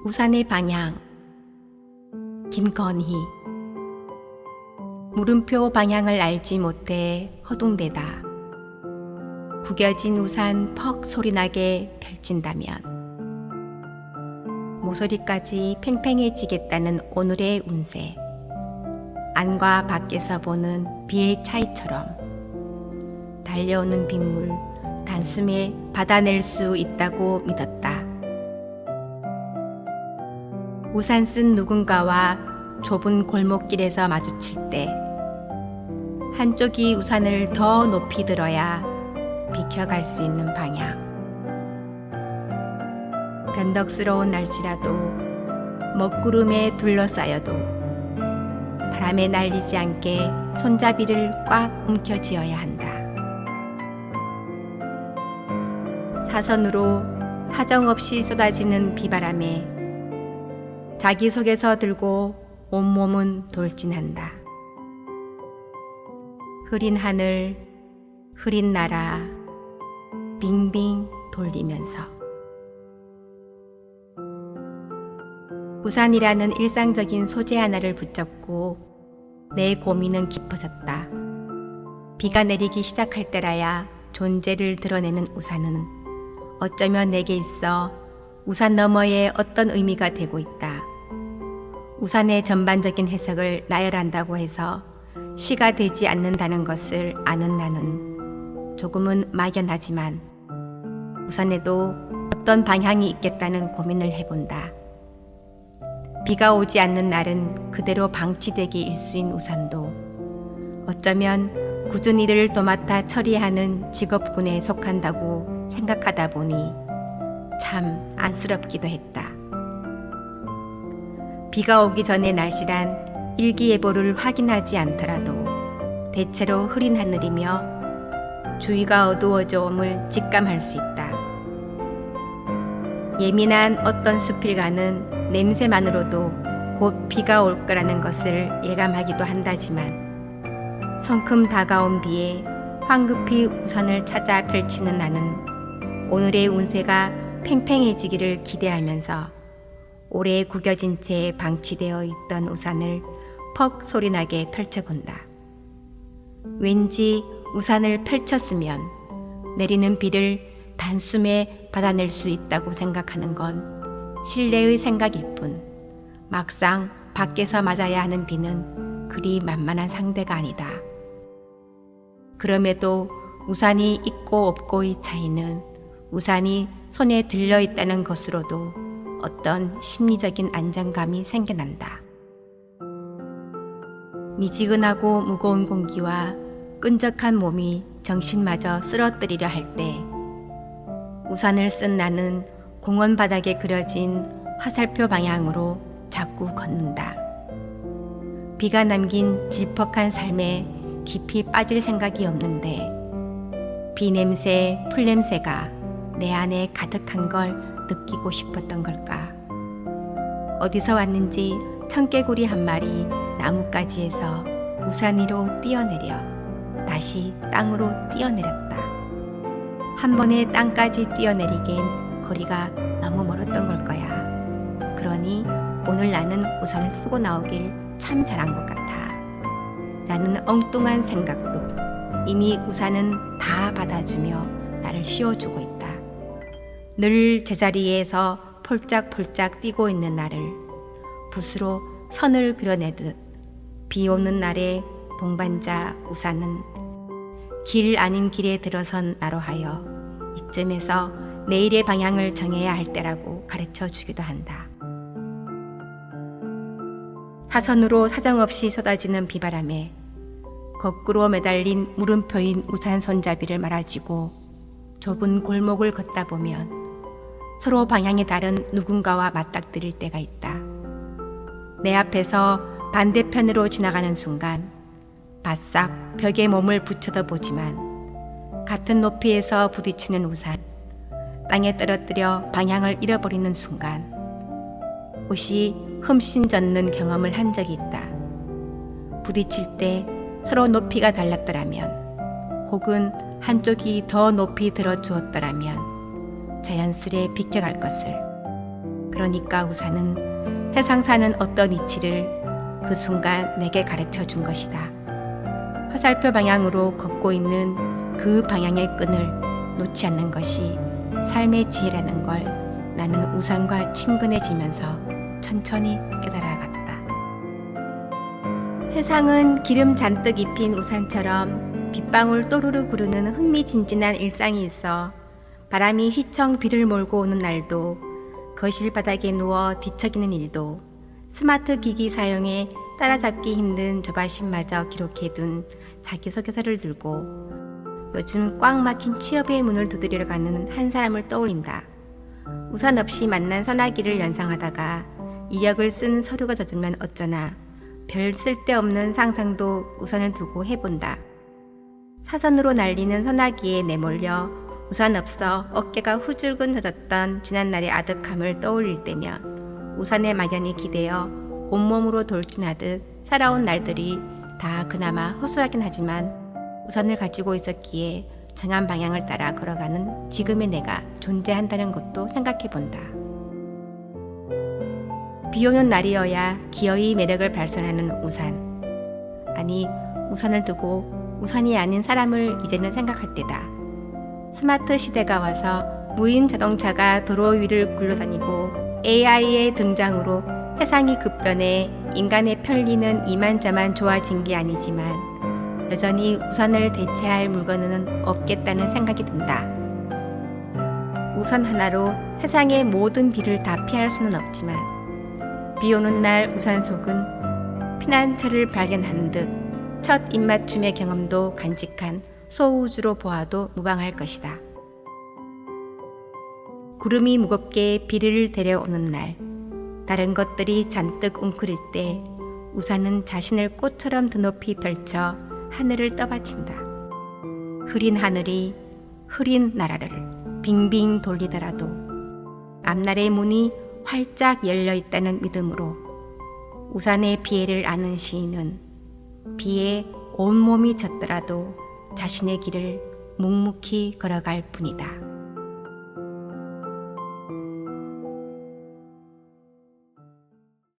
우산의 방향. 김건희. 물음표 방향을 알지 못해 허둥대다. 구겨진 우산 퍽 소리나게 펼친다면 모서리까지 팽팽해지겠다는 오늘의 운세. 안과 밖에서 보는 비의 차이처럼 달려오는 빗물 단숨에 받아낼 수 있다고 믿었다. 우산 쓴 누군가와 좁은 골목길에서 마주칠 때 한쪽이 우산을 더 높이 들어야 비켜갈 수 있는 방향. 변덕스러운 날씨라도 먹구름에 둘러싸여도 바람에 날리지 않게 손잡이를 꽉 움켜쥐어야 한다. 사선으로 사정없이 쏟아지는 비바람에 자기 속에서 들고 온몸은 돌진한다. 흐린 하늘, 흐린 나라, 빙빙 돌리면서. 우산이라는 일상적인 소재 하나를 붙잡고 내 고민은 깊어졌다. 비가 내리기 시작할 때라야 존재를 드러내는 우산은 어쩌면 내게 있어 우산 너머에 어떤 의미가 되고 있다. 우산의 전반적인 해석을 나열한다고 해서 시가 되지 않는다는 것을 아는 나는 조금은 막연하지만 우산에도 어떤 방향이 있겠다는 고민을 해본다. 비가 오지 않는 날은 그대로 방치되기 일수인 우산도 어쩌면 굳은 일을 도맡아 처리하는 직업군에 속한다고 생각하다 보니 참 안쓰럽기도 했다. 비가 오기 전의 날씨란 일기예보를 확인하지 않더라도 대체로 흐린 하늘이며 주위가 어두워져 옴을 직감할 수 있다. 예민한 어떤 수필가는 냄새만으로도 곧 비가 올 거라는 것을 예감하기도 한다지만 성큼 다가온 비에 황급히 우산을 찾아 펼치는 나는 오늘의 운세가 팽팽해지기를 기대하면서 오래 구겨진 채 방치되어 있던 우산을 퍽 소리나게 펼쳐본다. 왠지 우산을 펼쳤으면 내리는 비를 단숨에 받아낼 수 있다고 생각하는 건 신뢰의 생각일 뿐 막상 밖에서 맞아야 하는 비는 그리 만만한 상대가 아니다. 그럼에도 우산이 있고 없고의 차이는 우산이 손에 들려있다는 것으로도 어떤 심리적인 안정감이 생겨난다. 미지근하고 무거운 공기와 끈적한 몸이 정신마저 쓰러뜨리려 할 때 우산을 쓴 나는 공원 바닥에 그려진 화살표 방향으로 자꾸 걷는다. 비가 남긴 질퍽한 삶에 깊이 빠질 생각이 없는데 비 냄새, 풀 냄새가 내 안에 가득한 걸 느끼고 싶었던 걸까? 어디서 왔는지 청개구리 한 마리 나뭇가지에서 우산 위로 뛰어내려 다시 땅으로 뛰어내렸다. 한 번에 땅까지 뛰어내리기엔 거리가 너무 멀었던 걸 거야. 그러니 오늘 나는 우산을 쓰고 나오길 참 잘한 것 같아. 라는 엉뚱한 생각도 이미 우산은 다 받아주며 나를 씌워주고 있다. 늘 제자리에서 폴짝폴짝 뛰고 있는 나를 붓으로 선을 그려내듯 비 오는 날의 동반자 우산은 길 아닌 길에 들어선 나로 하여 이쯤에서 내일의 방향을 정해야 할 때라고 가르쳐 주기도 한다. 사선으로 사정없이 쏟아지는 비바람에 거꾸로 매달린 물음표인 우산 손잡이를 말아쥐고 좁은 골목을 걷다 보면 서로 방향이 다른 누군가와 맞닥뜨릴 때가 있다. 내 앞에서 반대편으로 지나가는 순간 바싹 벽에 몸을 붙여도 보지만 같은 높이에서 부딪히는 우산, 땅에 떨어뜨려 방향을 잃어버리는 순간 옷이 흠씬 젖는 경험을 한 적이 있다. 부딪힐 때 서로 높이가 달랐더라면 혹은 한쪽이 더 높이 들어주었더라면 자연스레 비켜갈 것을. 그러니까 우산은 해상사는 어떤 이치를 그 순간 내게 가르쳐 준 것이다. 화살표 방향으로 걷고 있는 그 방향의 끈을 놓지 않는 것이 삶의 지혜라는 걸 나는 우산과 친근해지면서 천천히 깨달아갔다. 세상은 기름 잔뜩 입힌 우산처럼 빗방울 또르르 구르는 흥미진진한 일상이 있어 바람이 휘청 비를 몰고 오는 날도, 거실 바닥에 누워 뒤척이는 일도, 스마트 기기 사용에 따라잡기 힘든 조바심마저 기록해둔 자기소개서를 들고 요즘 꽉 막힌 취업의 문을 두드리러 가는 한 사람을 떠올린다. 우산 없이 만난 소나기를 연상하다가 이력을 쓴 서류가 젖으면 어쩌나 별 쓸데없는 상상도 우산을 두고 해본다. 사선으로 날리는 소나기에 내몰려 우산 없어 어깨가 후줄근 젖었던 지난날의 아득함을 떠올릴 때면 우산에 막연히 기대어 온몸으로 돌진하듯 살아온 날들이 다 그나마 허술하긴 하지만 우산을 가지고 있었기에 정한 방향을 따라 걸어가는 지금의 내가 존재한다는 것도 생각해본다. 비오는 날이어야 기어이 매력을 발산하는 우산. 아니, 우산을 두고 우산이 아닌 사람을 이제는 생각할 때다. 스마트 시대가 와서 무인 자동차가 도로 위를 굴러다니고 AI의 등장으로 세상이 급변해 인간의 편리는 이만저만 좋아진 게 아니지만 여전히 우산을 대체할 물건은 없겠다는 생각이 든다. 우산 하나로 세상의 모든 비를 다 피할 수는 없지만 비 오는 날 우산 속은 피난처를 발견한 듯 첫 입맞춤의 경험도 간직한 소우주로 보아도 무방할 것이다. 구름이 무겁게 비를 데려오는 날, 다른 것들이 잔뜩 웅크릴 때 우산은 자신을 꽃처럼 드높이 펼쳐 하늘을 떠받친다. 흐린 하늘이 흐린 나라를 빙빙 돌리더라도 앞날의 문이 활짝 열려 있다는 믿음으로 우산의 비애를 아는 시인은 비에 온몸이 젖더라도 자신의 길을 묵묵히 걸어갈 뿐이다.